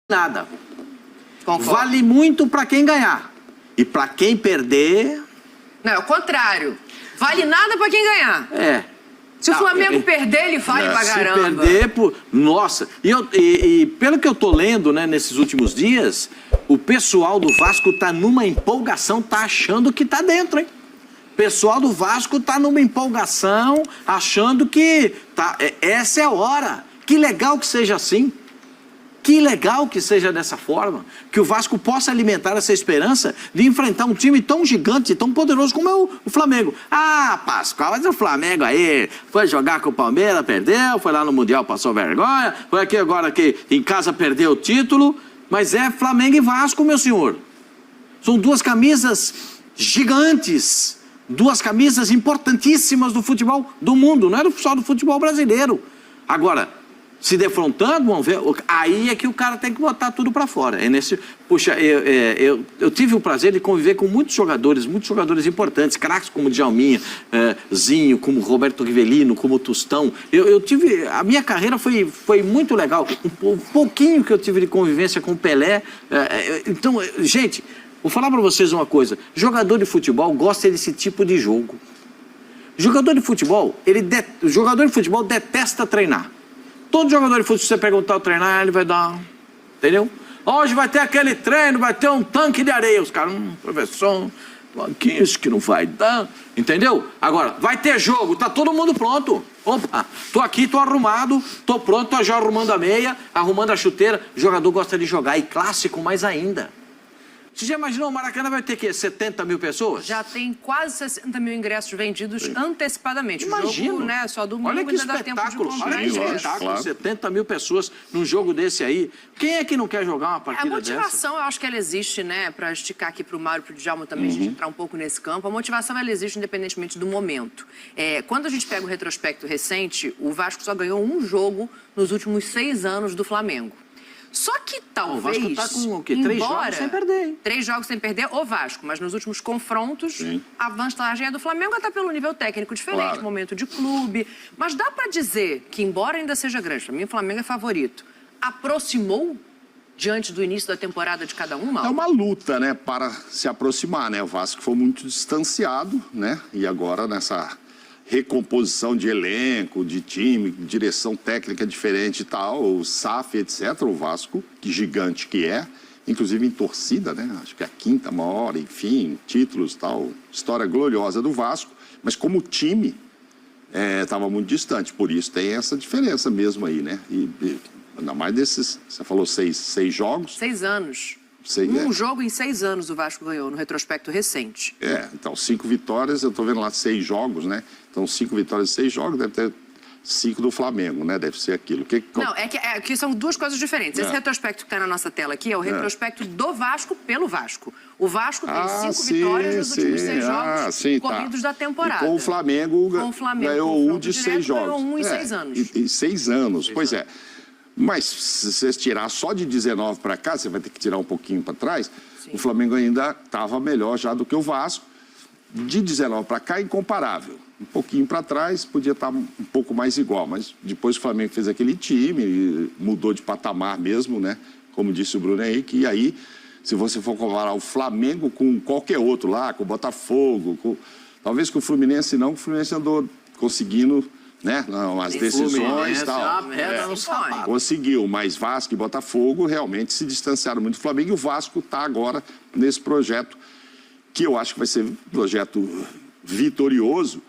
nada. Concordo. Vale muito para quem ganhar. E para quem perder... Não, é o contrário. Vale nada pra quem ganhar. É. Se o Flamengo perder, ele vale pra caramba. Se perder, nossa. E pelo que eu tô lendo, né, nesses últimos dias, o pessoal do Vasco tá numa empolgação, tá achando que tá dentro, hein? O pessoal do Vasco tá numa empolgação, achando que essa é a hora. Que legal que seja assim. Que legal que seja dessa forma, que o Vasco possa alimentar essa esperança de enfrentar um time tão gigante e tão poderoso como é o Flamengo. Ah, Pascoal, mas o Flamengo aí foi jogar com o Palmeiras, perdeu, foi lá no Mundial, passou vergonha, foi aqui agora que em casa perdeu o título, mas é Flamengo e Vasco, meu senhor. São duas camisas gigantes, duas camisas importantíssimas do futebol do mundo, não é só do futebol brasileiro. Agora, se defrontando, vamos ver, aí é que o cara tem que botar tudo pra fora. É nesse, puxa, eu tive o prazer de conviver com muitos jogadores importantes, craques como Djalminha, Zinho, como Roberto Rivelino, como Tostão. A minha carreira foi muito legal. Um pouquinho que eu tive de convivência com o Pelé. Então, gente, vou falar pra vocês uma coisa. Jogador de futebol gosta desse tipo de jogo. Jogador de futebol detesta treinar. Todo jogador de futebol, se você perguntar o treinar, ele vai dar, entendeu? Hoje vai ter aquele treino, vai ter um tanque de areia. Os caras, professor, isso que não vai dar, entendeu? Agora, vai ter jogo, tá todo mundo pronto. Opa, tô aqui, tô arrumado, tô pronto, tô já arrumando a meia, arrumando a chuteira. O jogador gosta de jogar, e clássico mais ainda. Você já imaginou, o Maracanã vai ter, 70 mil pessoas? Já tem quase 60 mil ingressos vendidos antecipadamente. Imagina. O jogo, né, só domingo, olha que ainda dá tempo de comprar. Olha que espetáculo, claro. 70 mil pessoas num jogo desse aí. Quem é que não quer jogar uma partida dessa? A motivação, eu acho que ela existe, né, pra esticar aqui pro Mário e pro Djalma também, a gente entrar um pouco nesse campo. A motivação, ela existe independentemente do momento. Quando a gente pega o retrospecto recente, o Vasco só ganhou um jogo nos últimos 6 anos do Flamengo. Só que talvez, o Vasco tá com o quê? 3 jogos sem perder, hein? 3 jogos sem perder, o Vasco. Mas nos últimos confrontos, a vantagem é do Flamengo, até pelo nível técnico diferente, claro. Momento de clube. Mas dá pra dizer que, embora ainda seja grande, pra mim o Flamengo é favorito, aproximou diante do início da temporada de cada um, Mauro? É uma luta, né, para se aproximar, né? O Vasco foi muito distanciado, né? E agora nessa recomposição de elenco, de time, direção técnica diferente e tal, o SAF, etc., o Vasco, que gigante que é, inclusive em torcida, né? Acho que é a 5ª maior, enfim, títulos e tal, história gloriosa do Vasco, mas como time estava muito distante, por isso tem essa diferença mesmo aí, né? E ainda mais desses, você falou 6 jogos. 6 anos. Um jogo em 6 anos o Vasco ganhou, no retrospecto recente. Então 5 vitórias, eu tô vendo lá 6 jogos, né? Então 5 vitórias e 6 jogos, deve ter 5 do Flamengo, né? Deve ser aquilo. Não, é que são duas coisas diferentes. Esse retrospecto que está na nossa tela aqui é o retrospecto do Vasco pelo Vasco. O Vasco tem 5 vitórias nos últimos 6 jogos corridos da temporada. E com o Flamengo ganhou um de 6 jogos. Ganhou um em 6 anos. Em 6 anos, pois é. Mas se você tirar só de 19 para cá, você vai ter que tirar um pouquinho para trás, o Flamengo ainda estava melhor já do que o Vasco. De 19 para cá, incomparável. Um pouquinho para trás, podia estar um pouco mais igual, mas depois o Flamengo fez aquele time, mudou de patamar mesmo, né? Como disse o Bruno Henrique, e aí, se você for comparar o Flamengo com qualquer outro lá, com o Botafogo, talvez com o Fluminense não, o Fluminense andou conseguindo, né, as decisões e tal. Conseguiu, mas Vasco e Botafogo realmente se distanciaram muito do Flamengo, e o Vasco está agora nesse projeto, que eu acho que vai ser um projeto vitorioso,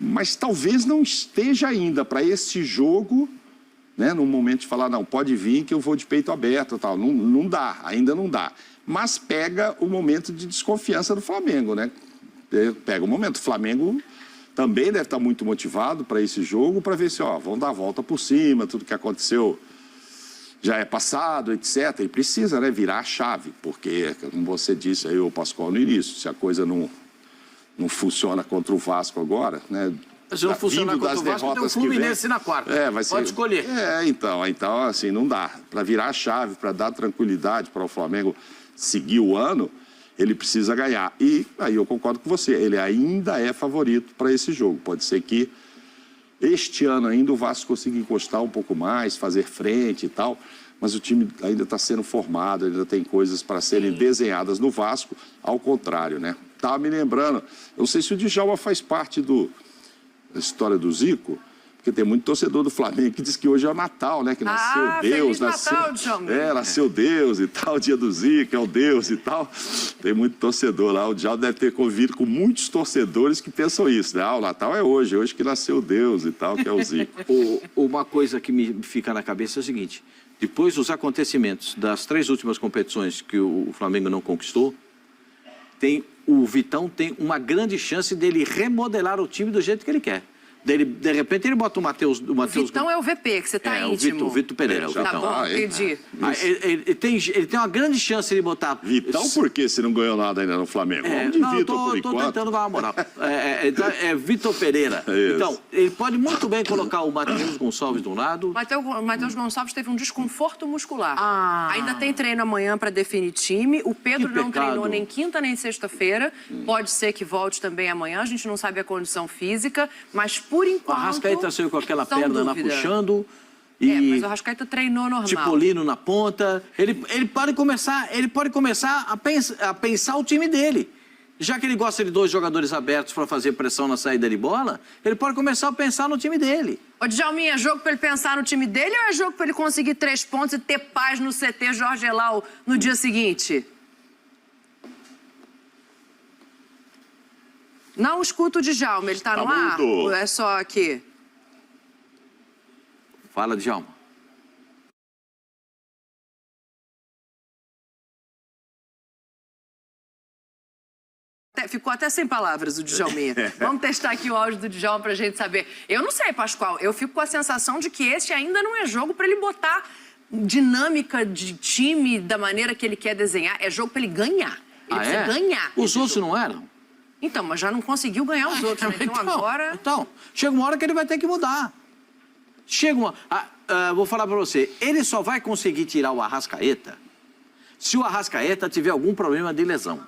mas talvez não esteja ainda para esse jogo, né, no momento de falar, não, pode vir que eu vou de peito aberto, tal. Não dá, ainda não dá. Mas pega o momento de desconfiança do Flamengo, né? Pega o momento. O Flamengo também deve estar muito motivado para esse jogo, para ver se, vão dar a volta por cima, tudo que aconteceu já é passado, etc. E precisa, né, virar a chave, porque, como você disse aí, o Pascoal, no início, se a coisa não funciona contra o Vasco agora, né? Se não funcionar contra o Vasco, tem o Fluminense na quarta. Pode escolher. Então, assim, não dá. Para virar a chave, para dar tranquilidade para o Flamengo seguir o ano, ele precisa ganhar. E aí eu concordo com você, ele ainda é favorito para esse jogo. Pode ser que este ano ainda o Vasco consiga encostar um pouco mais, fazer frente e tal, mas o time ainda está sendo formado, ainda tem coisas para serem desenhadas no Vasco, ao contrário, né? Estava me lembrando, eu não sei se o Djalma faz parte da história do Zico, porque tem muito torcedor do Flamengo que diz que hoje é o Natal, né? Que nasceu Deus, feliz Natal, Djalma. nasceu Deus e tal, dia do Zico, é o Deus e tal. Tem muito torcedor lá, o Djalma deve ter convivido com muitos torcedores que pensam isso, né? O Natal é hoje que nasceu Deus e tal, que é o Zico. Uma coisa que me fica na cabeça é o seguinte, depois dos acontecimentos das 3 últimas competições que o Flamengo não conquistou, o Vitão tem uma grande chance dele remodelar o time do jeito que ele quer. De repente ele bota o Matheus... Vitão é o VP, que você tá íntimo. O Vitor Pereira. Tá bom, entendi. Ele tem uma grande chance de botar... Vitão, por que você não ganhou nada ainda no Flamengo? Tô tentando dar uma moral. Vitor Pereira. Então, ele pode muito bem colocar o Matheus Gonçalves de um lado. O Matheus Gonçalves teve um desconforto muscular. Ainda tem treino amanhã para definir time. O Pedro não treinou nem quinta nem sexta-feira. Pode ser que volte também amanhã. A gente não sabe a condição física, mas por enquanto... O Arrascaeta saiu com aquela perna lá puxando. Mas o Arrascaeta treinou normal. Tipolino na ponta. Ele pode começar a pensar o time dele. Já que ele gosta de 2 jogadores abertos para fazer pressão na saída de bola, ele pode começar a pensar no time dele. Ô, Djalminha, é jogo para ele pensar no time dele ou é jogo para ele conseguir 3 pontos e ter paz no CT Jorge Elal no dia seguinte? Não escuta o Djalma, ele tá no ar? Ou é só aqui? Fala, Djalma. Ficou até sem palavras o Djalminha. Vamos testar aqui o áudio do Djalma pra gente saber. Eu não sei, Pascoal, eu fico com a sensação de que esse ainda não é jogo pra ele botar dinâmica de time da maneira que ele quer desenhar. É jogo pra ele ganhar. Ele precisa ganhar. Os outros não eram? Então, mas já não conseguiu ganhar os outros, né? Então agora... Então, chega uma hora que ele vai ter que mudar. Vou falar pra você, ele só vai conseguir tirar o Arrascaeta se o Arrascaeta tiver algum problema de lesão.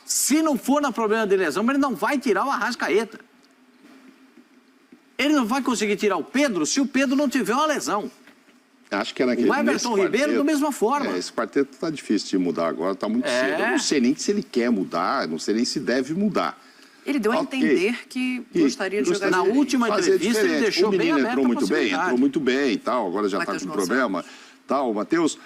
Se não for no problema de lesão, ele não vai tirar o Arrascaeta. Ele não vai conseguir tirar o Pedro se o Pedro não tiver uma lesão. Acho que é naquele... O Everton Ribeiro, da mesma forma. Esse quarteto tá difícil de mudar agora, tá muito cedo. Eu não sei nem se ele quer mudar, não sei nem se deve mudar. Ele deu a entender que gostaria de jogar na última entrevista, ele deixou bem aberto a possibilidade. Entrou muito bem e tal, agora já está com problema. O Matheus,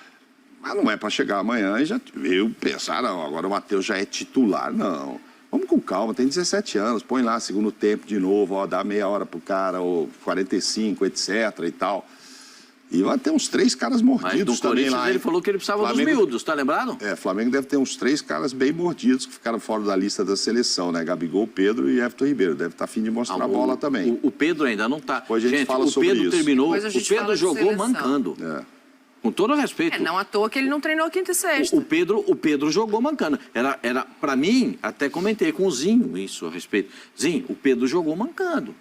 mas não é para chegar amanhã e já veio pensar, não, agora o Matheus já é titular, não. Vamos com calma, tem 17 anos, põe lá segundo tempo de novo, dá meia hora pro cara, ou 45, etc e tal. E vai ter uns 3 caras mordidos também lá. Ele falou que ele precisava dos miúdos, tá lembrado? Flamengo deve ter uns 3 caras bem mordidos que ficaram fora da lista da seleção, né? Gabigol, Pedro e Everton Ribeiro. Deve estar a fim de mostrar a bola também. O Pedro ainda não tá. Depois a gente fala sobre isso. O Pedro terminou, o Pedro jogou mancando. Com todo respeito. Não à toa que ele não treinou quinta e sexta. O Pedro jogou mancando. Para mim, até comentei com o Zinho isso a respeito. Zinho, o Pedro jogou mancando.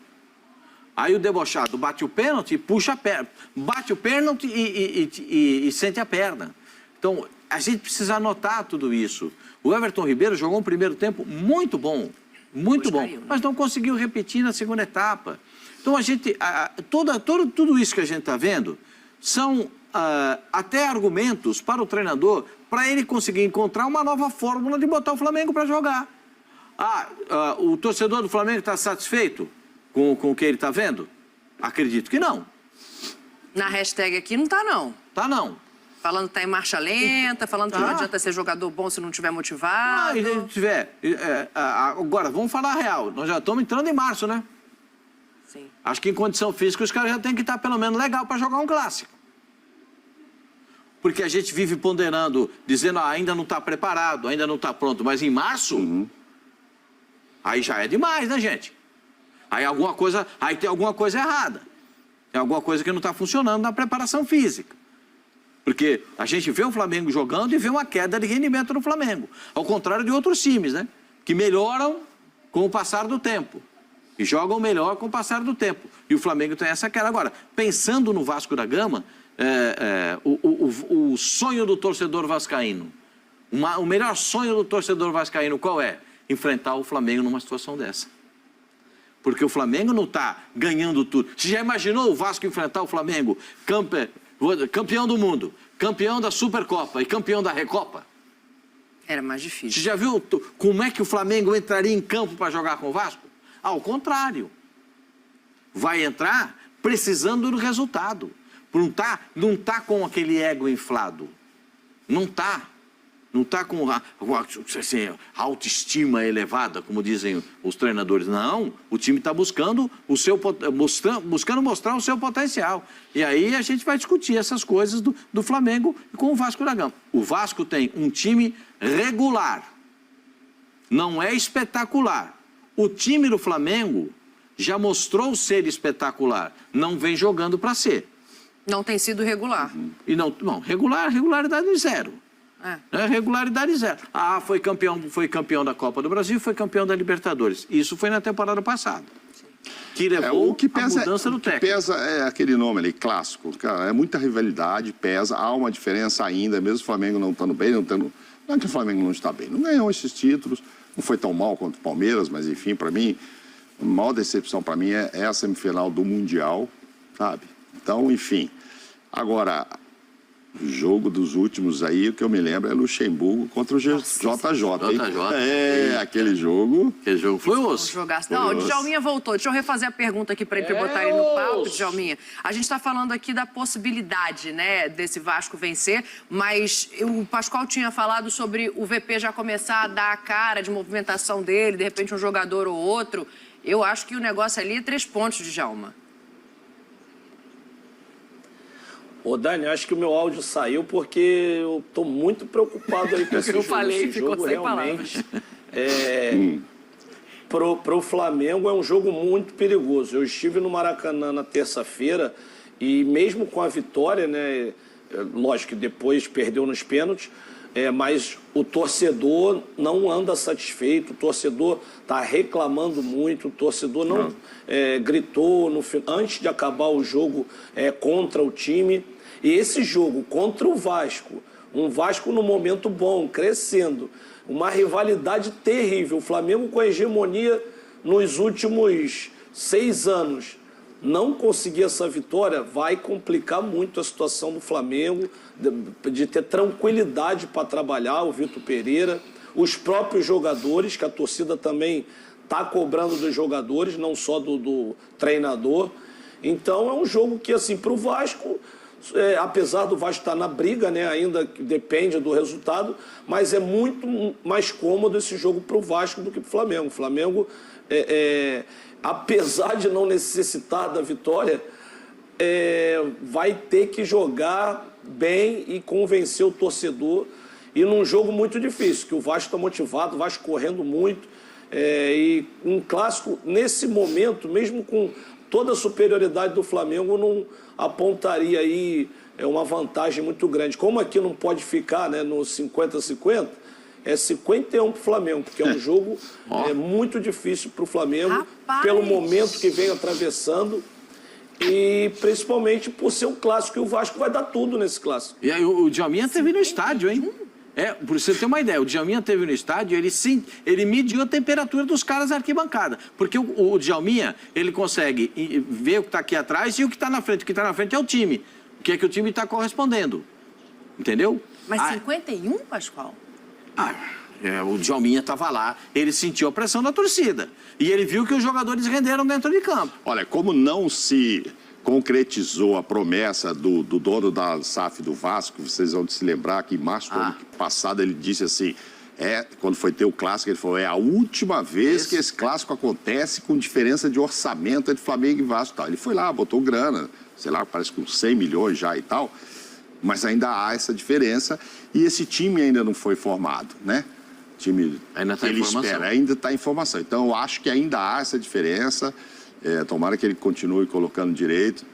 Aí o debochado bate o pênalti, puxa a perna. Bate o pênalti e sente a perna. Então, a gente precisa anotar tudo isso. O Everton Ribeiro jogou um primeiro tempo muito bom. Muito bom. Mas não conseguiu repetir na segunda etapa. Então, tudo isso que a gente está vendo são até argumentos para o treinador para ele conseguir encontrar uma nova fórmula de botar o Flamengo para jogar. O torcedor do Flamengo está satisfeito com o que ele está vendo? Acredito que não. Na hashtag aqui não tá, não. Tá, não. Falando que tá em marcha lenta, falando que não adianta ser jogador bom se não tiver motivado. Agora, vamos falar a real. Nós já estamos entrando em março, né? Sim. Acho que em condição física os caras já têm que estar pelo menos legal para jogar um clássico. Porque a gente vive ponderando, dizendo ainda não está preparado, ainda não está pronto. Mas em março, aí já é demais, né, gente? Aí tem alguma coisa errada. Tem alguma coisa que não está funcionando na preparação física. Porque a gente vê o Flamengo jogando e vê uma queda de rendimento no Flamengo. Ao contrário de outros times, né? Que melhoram com o passar do tempo. E jogam melhor com o passar do tempo. E o Flamengo tem essa queda. Agora, pensando no Vasco da Gama, o sonho do torcedor vascaíno, o melhor sonho do torcedor vascaíno qual é? Enfrentar o Flamengo numa situação dessa. Porque o Flamengo não está ganhando tudo. Você já imaginou o Vasco enfrentar o Flamengo Campeão do mundo, campeão da Supercopa e campeão da Recopa. Era mais difícil. Você já viu como é que o Flamengo entraria em campo para jogar com o Vasco? Ao contrário. Vai entrar precisando do resultado. Não tá com aquele ego inflado. Não tá. Não está com assim, autoestima elevada, como dizem os treinadores. Não, o time está buscando mostrar o seu potencial. E aí a gente vai discutir essas coisas do Flamengo com o Vasco da Gama. O Vasco tem um time regular, não é espetacular. O time do Flamengo já mostrou ser espetacular, não vem jogando para ser. Não tem sido regular. E regularidade zero. Regularidade zero. Foi campeão da Copa do Brasil, foi campeão da Libertadores. Isso foi na temporada passada. Que levou o que pesa, a mudança do técnico. O que pesa é aquele nome ali, clássico. Cara, é muita rivalidade, pesa. Há uma diferença ainda, mesmo o Flamengo não estando bem, não é que o Flamengo não está bem. Não ganhou esses títulos, não foi tão mal quanto o Palmeiras, mas enfim, para mim, a maior decepção para mim é a semifinal do Mundial, sabe? Então, enfim. Agora, o jogo dos últimos aí, o que eu me lembro é Luxemburgo contra o JJ. Aquele jogo. Aquele jogo foi osso. Não, o Djalminha voltou. Deixa eu refazer a pergunta aqui para ele botar ele no palco, Djalminha. A gente está falando aqui da possibilidade, né, desse Vasco vencer, mas o Pascoal tinha falado sobre o VP já começar a dar a cara de movimentação dele, de repente um jogador ou outro. Eu acho que o negócio ali é 3 pontos, Djalma. Ô, Dani, acho que o meu áudio saiu porque eu tô muito preocupado aí com esse jogo. Eu falei, esse ficou jogo sem realmente. Pro Flamengo é um jogo muito perigoso. Eu estive no Maracanã na terça-feira e mesmo com a vitória, né? Lógico que depois perdeu nos pênaltis, mas o torcedor não anda satisfeito, o torcedor está reclamando muito, o torcedor não gritou antes de acabar o jogo contra o time. E esse jogo contra o Vasco, um Vasco no momento bom, crescendo, uma rivalidade terrível, o Flamengo com a hegemonia nos últimos 6 anos, não conseguir essa vitória vai complicar muito a situação do Flamengo, de ter tranquilidade para trabalhar, o Vitor Pereira, os próprios jogadores, que a torcida também está cobrando dos jogadores, não só do treinador. Então é um jogo que, assim, para o Vasco, apesar do Vasco estar na briga, né, ainda depende do resultado, mas é muito mais cômodo esse jogo para o Vasco do que para o Flamengo. O Flamengo, apesar de não necessitar da vitória, vai ter que jogar bem e convencer o torcedor. E num jogo muito difícil, que o Vasco está motivado, o Vasco correndo muito. E um clássico, nesse momento, mesmo com toda a superioridade do Flamengo, não apontaria aí uma vantagem muito grande. Como aqui não pode ficar, né, no 50-50, é 51 para o Flamengo, porque é um jogo muito difícil para o Flamengo, pelo momento que vem atravessando e principalmente por ser um clássico, e o Vasco vai dar tudo nesse clássico. E aí o Djalminha teve no estádio, hein? Por você ter uma ideia, o Djalminha teve no estádio, ele mediu a temperatura dos caras na arquibancada. Porque o Djalminha, ele consegue ver o que está aqui atrás e o que está na frente. O que está na frente é o time. O que é que o time está correspondendo. Entendeu? Mas 51, Pascoal? O Djalminha estava lá, ele sentiu a pressão da torcida. E ele viu que os jogadores renderam dentro de campo. Olha, como não se concretizou a promessa do dono da SAF do Vasco, vocês vão se lembrar que em março do ano passado ele disse assim, quando foi ter o clássico, ele falou, é a última vez que esse clássico acontece com diferença de orçamento entre Flamengo e Vasco e tal. Ele foi lá, botou grana, sei lá, parece com 100 milhões já e tal, mas ainda há essa diferença e esse time ainda não foi formado, né? O time ainda tá ele espera, ainda está em formação. Então eu acho que ainda há essa diferença. Tomara que ele continue colocando direito.